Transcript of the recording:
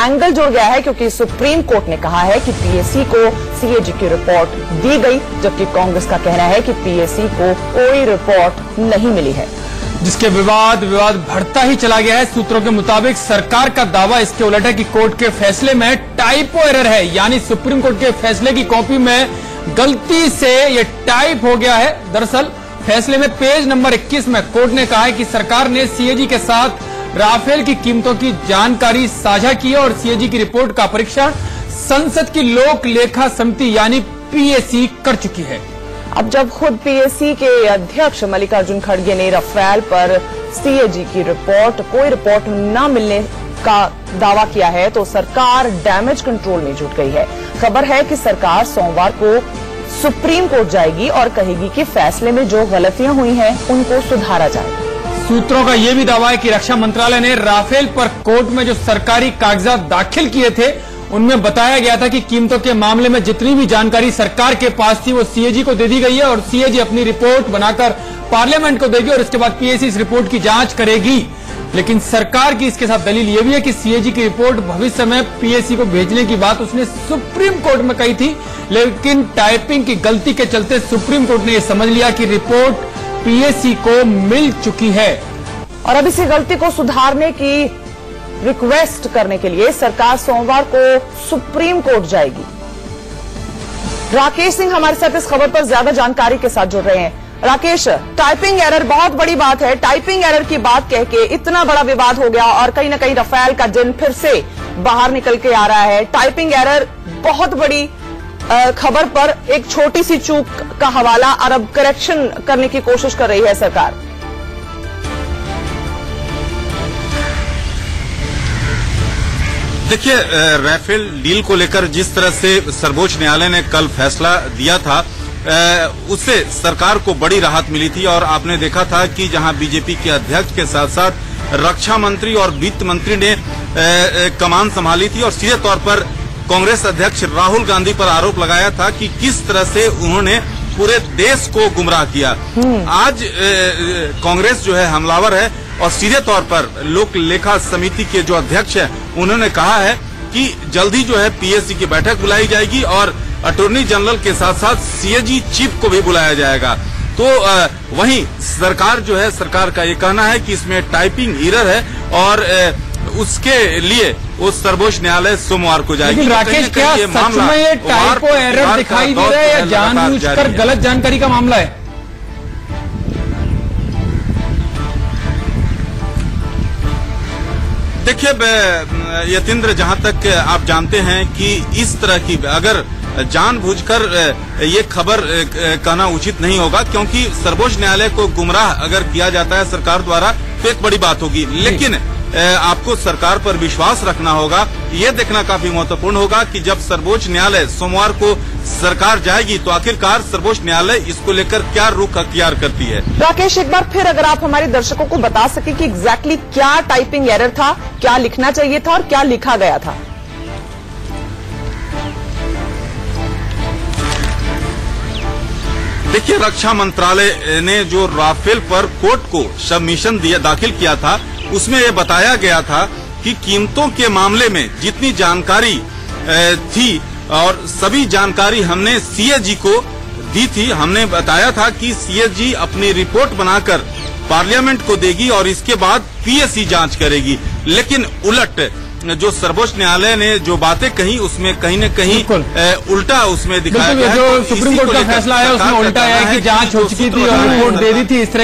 Angle जुड़ गया है, क्योंकि सुप्रीम कोर्ट ने कहा है कि पीएससी को सीएजी की रिपोर्ट दी गई, जबकि कांग्रेस का कहना है कि पीएससी को कोई रिपोर्ट नहीं मिली है, जिसके विवाद बढ़ता ही चला गया है। सूत्रों के मुताबिक सरकार का दावा इसके उलट है कि कोर्ट के फैसले में टाइपो एरर है, यानी सुप्रीम कोर्ट के फैसले की कॉपी में गलती से ये टाइप हो गया है। दरअसल फैसले में पेज नंबर 21 में कोर्ट ने कहा है कि सरकार ने सीएजी के साथ राफेल की कीमतों की जानकारी साझा की है और सीएजी की रिपोर्ट का परीक्षण संसद की लोक लेखा समिति यानी पीएसी कर चुकी है। अब जब खुद पीएसी के अध्यक्ष मल्लिकार्जुन खड़गे ने राफेल पर सीएजी की कोई रिपोर्ट न मिलने का दावा किया है, तो सरकार डैमेज कंट्रोल में जुट गई है। खबर है कि सरकार सोमवार को सुप्रीम कोर्ट जाएगी और कहेगी कि फैसले में जो गलतियां हुई हैं उनको सुधारा जाए। सूत्रों का यह भी दावा है कि रक्षा मंत्रालय ने राफेल पर कोर्ट में जो सरकारी कागजात दाखिल किए थे उनमें बताया गया था कि कीमतों के मामले में जितनी भी जानकारी सरकार के पास थी वो सीएजी को दे दी गई है और सीएजी अपनी रिपोर्ट बनाकर पार्लियामेंट को देगी और इसके बाद पीएसी इस रिपोर्ट की जांच करेगी। लेकिन सरकार की इसके साथ दलील ये भी है कि सीएजी की रिपोर्ट भविष्य में पीएसी को भेजने की बात उसने सुप्रीम कोर्ट में कही थी, लेकिन टाइपिंग की गलती के चलते सुप्रीम कोर्ट ने यह समझ लिया कि रिपोर्ट पीएसी को मिल चुकी है और अब इसी गलती को सुधारने की रिक्वेस्ट करने के लिए सरकार सोमवार को सुप्रीम कोर्ट जाएगी। राकेश सिंह हमारे साथ इस खबर पर ज्यादा जानकारी के साथ जुड़ रहे हैं। राकेश, टाइपिंग एरर बहुत बड़ी बात है, टाइपिंग एरर की बात कह के इतना बड़ा विवाद हो गया और कहीं ना कहीं राफेल का जिन फिर से बाहर निकल के आ रहा है। टाइपिंग एरर बहुत बड़ी खबर पर एक छोटी सी चूक का हवाला और अब करेक्शन करने की कोशिश कर रही है सरकार। देखिए, राफेल डील को लेकर जिस तरह से सर्वोच्च न्यायालय ने कल फैसला दिया था उससे सरकार को बड़ी राहत मिली थी और आपने देखा था कि जहां बीजेपी के अध्यक्ष के साथ साथ रक्षा मंत्री और वित्त मंत्री ने कमान संभाली थी और सीधे तौर पर कांग्रेस अध्यक्ष राहुल गांधी पर आरोप लगाया था कि किस तरह से उन्होंने पूरे देश को गुमराह किया। आज कांग्रेस जो है हमलावर है और सीधे तौर पर लोक लेखा समिति के जो अध्यक्ष हैं उन्होंने कहा है कि जल्दी जो है पीएससी की बैठक बुलाई जाएगी और अटॉर्नी जनरल के साथ साथ सीएजी चीफ को भी बुलाया जाएगा। तो वहीं सरकार का ये कहना है कि इसमें टाइपिंग एरर है और उसके लिए वो सर्वोच्च न्यायालय सोमवार को जाएगी। राकेश, क्या सच में ये टाइपो एरर दिखाई दे रहा है या जानबूझकर गलत जानकारी का मामला है? देखिए यतीन्द्र, जहां तक आप जानते हैं कि इस तरह की अगर जानबूझकर ये खबर कहना उचित नहीं होगा, क्योंकि सर्वोच्च न्यायालय को गुमराह अगर किया जाता है सरकार द्वारा तो एक बड़ी बात होगी, लेकिन आपको सरकार पर विश्वास रखना होगा। ये देखना काफी महत्वपूर्ण होगा कि जब सर्वोच्च न्यायालय सोमवार को सरकार जाएगी तो आखिरकार सर्वोच्च न्यायालय इसको लेकर क्या रुख अख्तियार करती है। राकेश, एक बार फिर अगर आप हमारे दर्शकों को बता सके कि एग्जैक्टली क्या टाइपिंग एरर था, क्या लिखना चाहिए था और क्या लिखा गया था। देखिए, रक्षा मंत्रालय ने जो राफेल पर कोर्ट को सबमिशन दाखिल किया था उसमें ये बताया गया था कि कीमतों के मामले में जितनी जानकारी थी और सभी जानकारी हमने सीएजी को दी थी। हमने बताया था कि सीएजी अपनी रिपोर्ट बनाकर पार्लियामेंट को देगी और इसके बाद पीएससी जांच करेगी, लेकिन उलट जो सर्वोच्च न्यायालय ने जो बातें कही उसमें कहीं न कहीं उल्टा उसमें दिखाया गया है। जो सुप्रीम कोर्ट का फैसला है उसमें उल्टा है कि जांच हो चुकी थी और रिपोर्ट दे दी थी, इस तरह